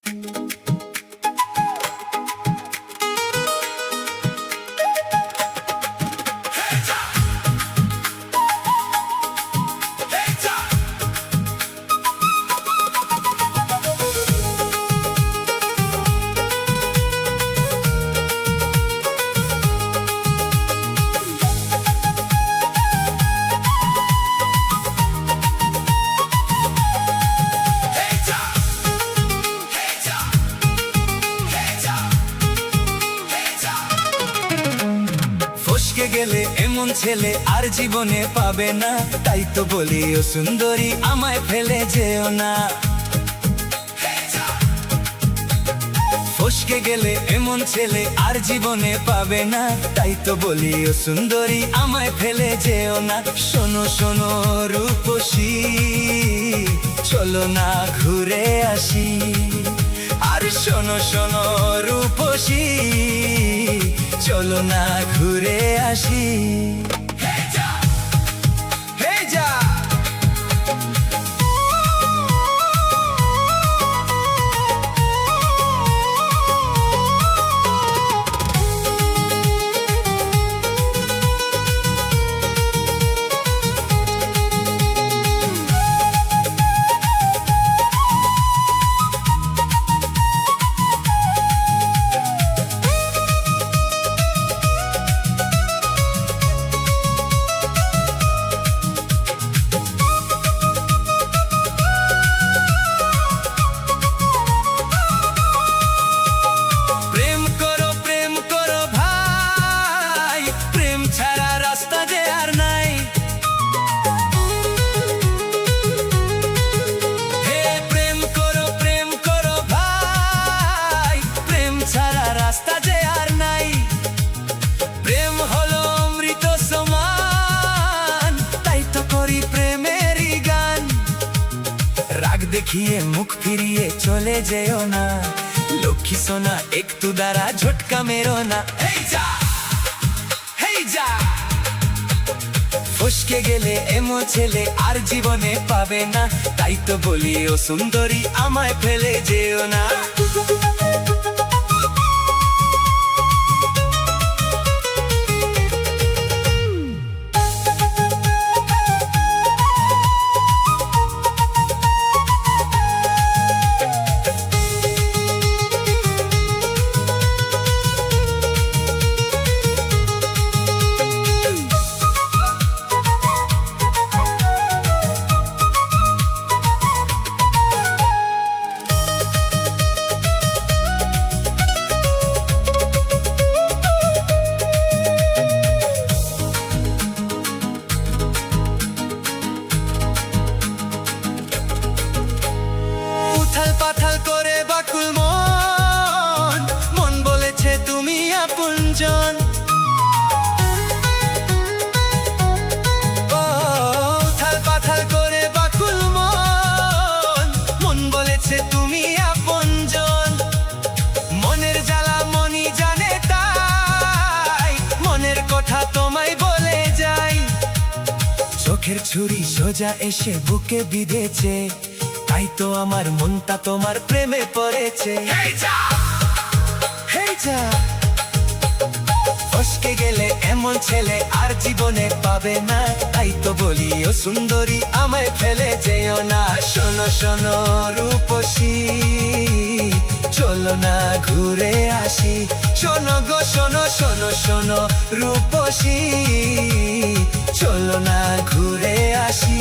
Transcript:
ফসকে গেলে এমন ছেলে আর জীবনে পাবে না, তাই তো বলি ও সুন্দরী আমায় ফেলে যেও না। ফসকে গেলে এমন ছেলে আর জীবনে পাবে না, তাই তো বলি ও সুন্দরী আমায় ফেলে যেও না। শোনো শোনো রূপসী, চলো না ঘুরে আসি। আর শোনো শোনো রূপসী, চলো না ঘুরে আসি। দেখিয়ে মুখ ফিরিয়ে চলে যেও না, লক্ষ্মী সোনা একটু দ্বারা ঝটকা মেরো না। হেই যা, হেই যা। ফসকে গেলে এমন ছেলে আর জীবনে পাবে না, তাই তো বলি ও সুন্দরী আমায় ফেলে যেও না। পাথাল করে বাকুল মন, মন বলেছে তুমি আপনজন। উথাল পাথাল করে বাকুল মন, মন বলেছে তুমি আপনজন। মনের জ্বালা মনি জানে, তাই মনের কথা তোমায় বলে যাই। চোখের ছুরি সোজা এসে বুকে বিঁধেছে, তাই তো আমার মনটা তোমার প্রেমে পড়েছে। ফসকে গেলে এমন ছেলে আর জীবনে পাবে না, তাই তো বলি ও সুন্দরী আমায় ফেলে যেও না। শোনো শোনো রূপসী, চলো না ঘুরে আসি। শোনো গো শোনো, শোনো শোনো রূপসী, চলো না ঘুরে আসি।